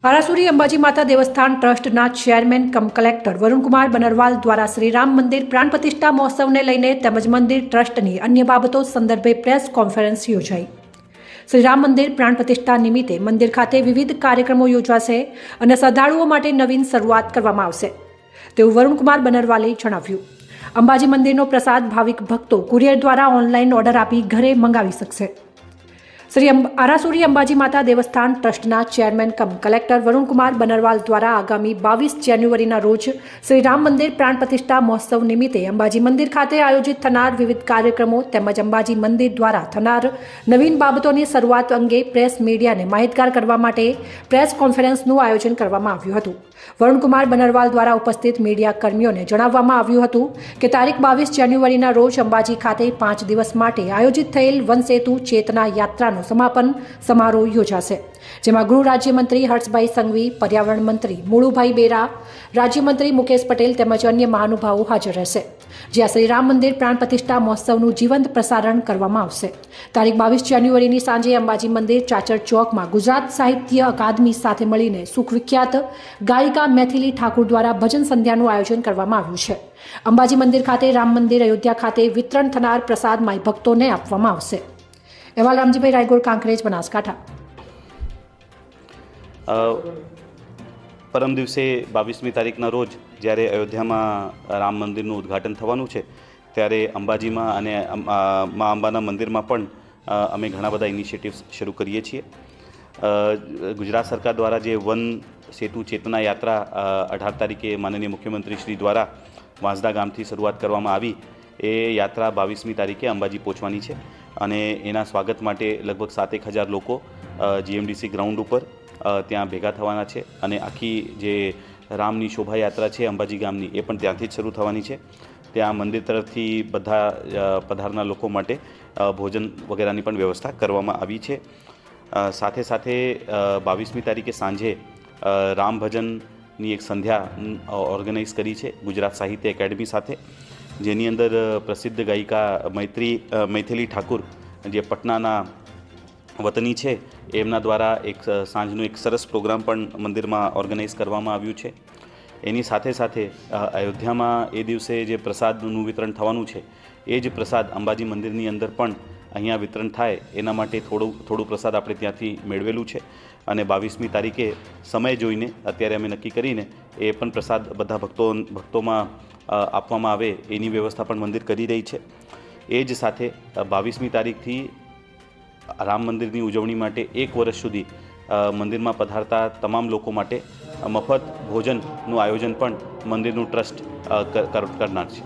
આરાસુરી અંબાજી માતા દેवस्थान ટ્રસ્ટના ચેરમેન કમ કલેક્ટર વરુણકુમાર બનરવાલ દ્વારા શ્રી રામ મંદિર પ્રાણ પ્રતિષ્ઠા મહોત્સવને લઈને તેમજ મંદિર ટ્રસ્ટની અન્ય બાબતો સંદર્ભે પ્રેસ કોન્ફરન્સ યોજાઈ। શ્રી રામ મંદિર પ્રાણ પ્રતિષ્ઠા નિમિત્તે મંદિર ખાતે વિવિધ કાર્યક્રમો યોજાશે અને શ્રદ્ધાળુઓ માટે નવીન શરૂઆત કરવામાં આવશે તેવું વરુણકુમાર બનરવાલે જણાવ્યું। અંબાજી મંદિરનો પ્રસાદ ભાવિક ભક્તો કુરિયર દ્વારા ઓનલાઈન ઓર્ડર આપી ઘરે મંગાવી શકશે। श्री आरासुरी अंबाजी माता देवस्थान ट्रस्टना चेरमेन कम कलेक्टर वरुणकुमार बनरवाल द्वारा आगामी 22 जान्युआरीना रोज श्री राम मंदिर प्राण प्रतिष्ठा महोत्सव निमित्ते अंबाजी मंदिर खाते आयोजित थनार विविध कार्यक्रमों तेमज अंबाजी मंदिर द्वारा थनार नवीन बाबतोनी शरूआत अंगे प्रेस मीडिया ने माहितगार करवा माटे प्रेस कॉन्फरन्सनुं आयोजन करवामां आव्युं हतुं। वरुणकुमार बनरवाल द्वारा उपस्थित मीडिया कर्मीओने जणाववामां आव्युं हतुं के तारीख 22 जान्युआरीना रोज अंबाजी खाते 5 दिवस माटे आयोजित थयेल वन सेतु चेतना यात्रानो समापन समारोह योजाशे, जेमां गृह राज्यमंत्री हर्षभाई संघवी, पर्यावरण मंत्री मुळुभाई बेरा, राज्यमंत्री मुकेश पटेल तेमज अन्य महानुभावो हाजर रहेशे। ज्यां श्री राम मंदिर प्राण प्रतिष्ठा महोत्सवनुं जीवंत प्रसारण करवामां आवशे। तारीख 22 जान्युआरीनी सांजे अंबाजी मंदिर चाचर चौक में गुजरात साहित्य अकादमी साथे मळीने सुखविख्यात गायिका मैथिली ठाकुर द्वारा भजन संध्यानुं आयोजन करवामां आव्युं छे। अंबाजी मंदिर खाते राम मंदिर अयोध्या खाते वितरण थनार प्रसाद माई भक्तोने आपवामां आवशे। अहवाल रामजीभाई रायगोर, कांकरेज, बनासकांठा। परम दिवसे 22મી તારીખના રોજ જ્યારે અયોધ્યામાં રામ મંદિરનું ઉદ્ઘાટન થવાનું છે ત્યારે અંબાજીમાં અને મા અંબાના મંદિરમાં પણ અમે ઘણા બધા ઇનિશિયેટિવ્સ શરૂ કરીએ છીએ। ગુજરાત સરકાર દ્વારા જે વન સેતુ ચેતના યાત્રા 18 તારીખે માનનીય મુખ્યમંત્રી શ્રી દ્વારા વાંસદા ગામથી શરૂઆત કરવામાં આવી એ યાત્રા 22મી તારીખે અંબાજી પહોંચવાની છે અને એના સ્વાગત માટે લગભગ 7-1000 લોકો જીએમડીસી ગ્રાઉન્ડ ઉપર ત્યાં ભેગા થવાના છે અને આખી જે રામની શોભાયાત્રા છે અંબાજી ગામની એ પણ ત્યાંથી જ શરૂ થવાની છે। ત્યાં મંદિર તરફથી બધા પધારનાર લોકો માટે ભોજન વગેરેની પણ વ્યવસ્થા કરવામાં આવી છે। સાથે સાથે 22મી તારીખે સાંજે રામ ભજનની એક સંધ્યા ઓર્ગેનાઇઝ કરી છે ગુજરાત સાહિત્ય એકેડમી સાથે, જેની અંદર પ્રસિદ્ધ ગાયિકા मैथिली ठाकुर જે પટનાના વતની છે એમના દ્વારા એક સાંજનું એક સરસ પ્રોગ્રામ પણ મંદિરમાં ઓર્ગેનાઇઝ કરવામાં આવ્યું છે। એની સાથે સાથે અયોધ્યામાં એ દિવસે જે પ્રસાદનું વિતરણ થવાનું છે એ જ પ્રસાદ અંબાજી મંદિરની અંદર પણ અહીંયા વિતરણ થાય એના માટે થોડું પ્રસાદ આપણે ત્યાંથી મેળવેલું છે અને 22મી તારીખે સમય જોઈને અત્યારે અમે નક્કી કરીને એ પણ પ્રસાદ બધા ભક્તોમાં આપવામાં આવે એની વ્યવસ્થા પણ મંદિર કરી રહી છે। એ જ સાથે 22મી તારીખથી રામ મંદિરની ઉજવણી માટે 1 વર્ષ સુધી મંદિરમાં પધારતા તમામ લોકો માટે મફત ભોજનનું આયોજન પણ મંદિરનું ટ્રસ્ટ કરનાર છે।